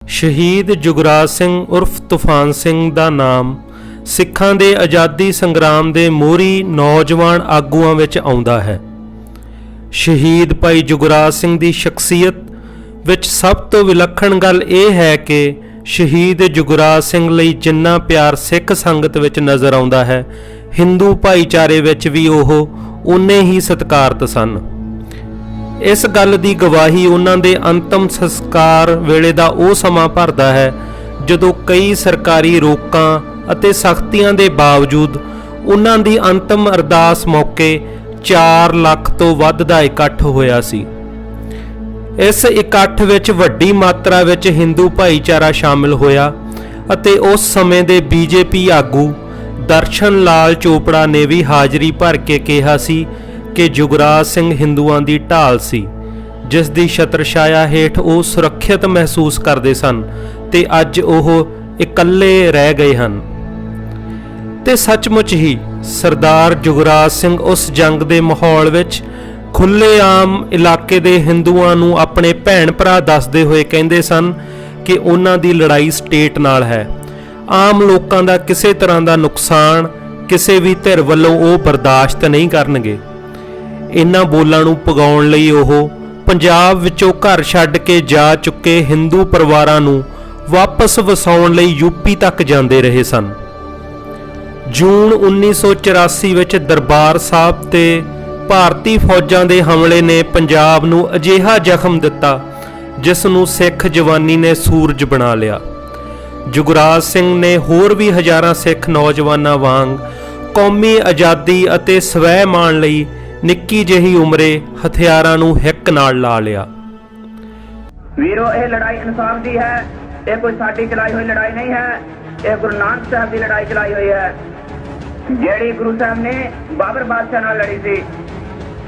शहीद जुगराज सिंह उर्फ तूफान सिंह का नाम सिखां दे आज़ादी संग्राम के मोहरी नौजवान आगूआं विच आउंदा है। शहीद भाई जुगराज सिंह की शख्सीयत विच सब तो विलक्षण गल यह है कि शहीद जुगराज सिंह लई जिन्ना प्यार सिख संगत विच नज़र आउंदा है, हिंदू भाईचारे विच भी ओह उन्ने ही सत्कारत सन। इस गल की गवाही उन्हां दे अंतिम संस्कार वेले दा ਉਹ ਸਮਾਂ भरदा है ਜਦੋਂ कई सरकारी रोकां ਅਤੇ सख्तियां ਦੇ बावजूद उन्हां दी अंतिम अरदास मौके 4 ਲੱਖ ਤੋਂ ਵੱਧ ਦਾ ਇਕੱਠ ਹੋਇਆ ਸੀ। इस इकट्ठ विच वड्डी मात्रा विच हिंदू भाईचारा शामिल होया ਅਤੇ उस समय दे बीजेपी आगू दर्शन लाल चोपड़ा ने भी हाज़री भर के कहा सी कि जुगराज सिंह हिंदुआं दी ढाल सी, जिस दी छत्रछाया हेठ ਉਹ सुरक्षित महसूस करते सन ते अज ਉਹ इकल्ले रह गए ਹਨ। ते सचमुच ही सरदार जुगराज सिंह उस जंग दे माहौल विच खुलेआम इलाके दे हिंदुआं नूं अपने भैण भरा दसदे होए कहंदे सन कि उन्हां दी लड़ाई स्टेट नाल है। आम लोकां दा किसी तरह दा नुकसान किसी भी धिर वल्लों ਉਹ बर्दाश्त नहीं करनगे। इन्हां बोलां नूं पगाउण लई ਉਹ पंजाब विचों घर छड्ड के जा चुके हिंदू परिवारां नूं वापस वसाउण लई यूपी तक जांदे रहे सन। जून 1984 विच दरबार साहब ते भारती फौजां दे हमले ने पंजाब नूं अजिहा जख्म दिता जिस नूं सिख जवानी ने सूरज बना लिया। जुगराज सिंह ने होर भी हज़ारां सिख नौजवानां वांग कौमी आज़ादी अते स्वै माण लई निक्की जही उमरे हथियारां नूं हिक नाल ला लिया। वीरो यह लड़ाई इंसाफ की है, यह कोई साडी चलाई हुई लड़ाई नहीं है, यह गुरु नानक साहब की लड़ाई चलाई हुई है जिहड़ी गुरु साहब ने बाबर बादशाह नाल लड़ी सी।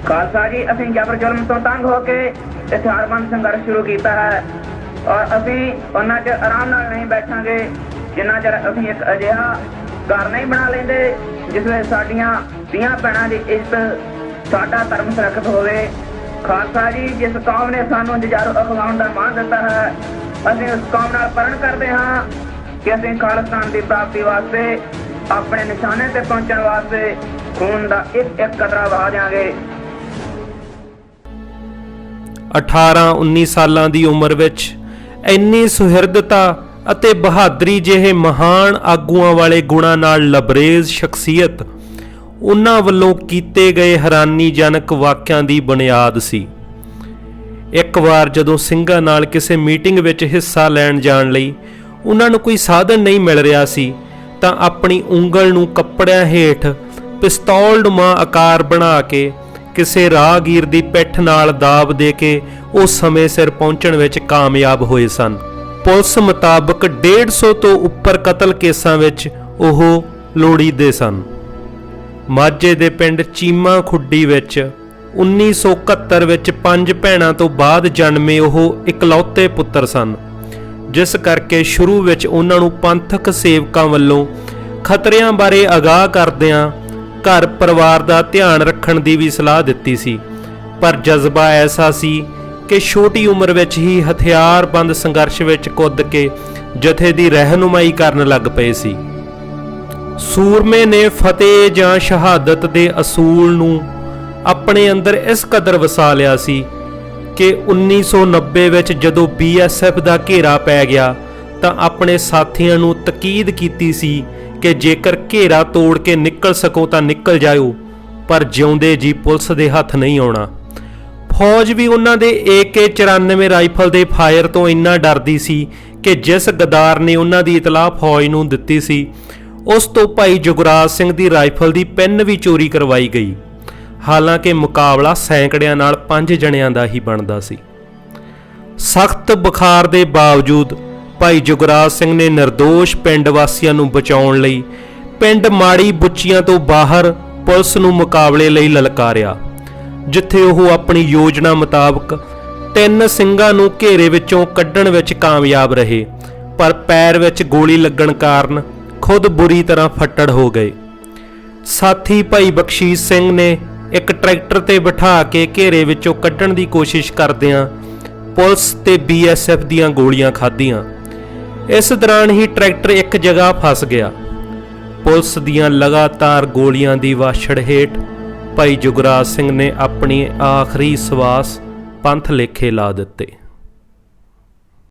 खालसा जी असीं जबर जुल्म तो तंग होके हथियारबंद संघर्ष शुरू किया है और असीं उन्हां च आराम नाल नहीं बैठांगे जिन्ना चਿਰ असीं एक अजिहा घर नहीं बना लेंदे जिस वे साडियां धीआं भैणां दी इज्जत साडा धर्म सुरक्षित होवे। खालसा जी जिस कौम ने सानू जुझारू अखवाउण दा मान दिता है, असीं उस कौम नाल प्रण करदे हां कि असीं खालिस्तान की प्राप्ति वास्ते अपने निशाने ते पहुंचण वास्ते खून दा एक एक कतरा वहा देंगे। 18-19 सालां दी उम्र विच ਇੰਨੀ सुहिरदता ਅਤੇ ਬਹਾਦਰੀ ਜਿਹੇ ਮਹਾਨ ਆਗੂਆਂ ਵਾਲੇ ਗੁਣਾਂ ਨਾਲ ਲਬਰੇਜ਼ ਸ਼ਖਸੀਅਤ ਉਹਨਾਂ ਵੱਲੋਂ ਕੀਤੇ ਗਏ ਹੈਰਾਨੀਜਨਕ ਵਾਕਿਆਂ ਦੀ ਬੁਨਿਆਦ ਸੀ। ਇੱਕ ਵਾਰ ਜਦੋਂ ਸਿੰਘਾਂ ਨਾਲ ਕਿਸੇ ਮੀਟਿੰਗ ਵਿੱਚ ਹਿੱਸਾ ਲੈਣ ਜਾਣ ਲਈ ਉਹਨਾਂ ਨੂੰ ਕੋਈ ਸਾਧਨ ਨਹੀਂ ਮਿਲ ਰਿਹਾ ਸੀ ਤਾਂ ਆਪਣੀ ਉਂਗਲ ਨੂੰ ਕੱਪੜਿਆਂ ਹੇਠ ਪਿਸਤੌਲ ਨੁਮਾ ਆਕਾਰ ਬਣਾ ਕੇ ਕਿਸੇ ਰਾਹਗੀਰ ਦੀ ਪਿੱਠ ਨਾਲ ਦਾਬ ਦੇ ਕੇ ਉਹ ਸਮੇਂ ਸਿਰ ਪਹੁੰਚਣ ਵਿੱਚ ਕਾਮਯਾਬ ਹੋਏ ਸਨ। ਪੁਲਿਸ ਮੁਤਾਬਕ 150 ਤੋਂ ਉੱਪਰ ਕਤਲ ਕੇਸਾਂ ਵਿੱਚ ਉਹ ਲੋੜੀਂਦੇ ਸਨ। ਮਾਝੇ ਦੇ ਪਿੰਡ ਚੀਮਾ ਖੁੱਡੀ ਵਿੱਚ 1971 ਵਿੱਚ 5 ਭੈਣਾਂ ਤੋਂ ਬਾਅਦ ਜਨਮੇ ਉਹ ਇਕਲੌਤੇ ਪੁੱਤਰ ਸਨ, ਜਿਸ ਕਰਕੇ ਸ਼ੁਰੂ ਵਿੱਚ ਉਹਨਾਂ ਨੂੰ ਪੰਥਕ ਸੇਵਕਾਂ ਵੱਲੋਂ ਖਤਰਿਆਂ ਬਾਰੇ ਆਗਾਹ ਕਰਦਿਆਂ घर परिवार का ध्यान रखण की भी सलाह दी सी, पर जज्बा ऐसा सी कि छोटी उम्र विच ही हथियारबंद संघर्ष विच कुद के जथे की रहनुमाई करन लग पे सी। सूरमे ने फतेह जां शहादत के असूल नूं अपने अंदर इस कदर वसा लिया सी कि 1990 विच जदों BSF का घेरा पै गया तां अपने साथियों नूं तकीद कीती सी कि जेकर घेरा तोड़ के निकल सको तो निकल जाओ, पर जिउंदे जी पुलिस के हथ नहीं आना। फौज भी उन्होंने AK-94 राइफल के फायर तो इन्ना डरदी सी कि जिस गदार ने उन्होंने इतलाह फौज नूं दित्ती सी उस तो भाई जुगराज सिंह की राइफल की पिन भी चोरी करवाई गई। हालांकि मुकाबला सैकड़ियां नाल 5 जणियां दा ही बनदा सी। सख्त बुखार के बावजूद भाई जुगराज सिंह ने निर्दोष पिंड वासियों नूं बचाउण लई पिंड माड़ी बुच्चियां तो बाहर पुलिस नूं मुकाबले लई ललकारिया, जिथे वह अपनी योजना मुताबक 3 ਸਿੰਘਾਂ नूं घेरे विचों कड्ढण विच कामयाब रहे, पर पैर विच गोली लगण कारण खुद बुरी तरह फट्टड़ हो गए। साथी भाई बख्शीश सिंह ने एक ट्रैक्टर ते बिठा के घेरे विचों कड्ढण दी कोशिश करदिआं पुलिस ते BSF दीआं गोलियां खाधियां, ਇਸ ਦੌਰਾਨ ਹੀ ਟਰੈਕਟਰ ਇੱਕ ਜਗ੍ਹਾ ਫਸ ਗਿਆ। ਪੁਲਿਸ ਦੀਆਂ ਲਗਾਤਾਰ ਗੋਲੀਆਂ ਦੀ ਵਾਛੜ ਹੇਠ ਭਾਈ ਜੁਗਰਾਜ ਸਿੰਘ ਨੇ ਆਪਣੀ ਆਖਰੀ ਸਵਾਸ ਪੰਥ ਲੇਖੇ ਲਾ ਦਿੱਤੇ।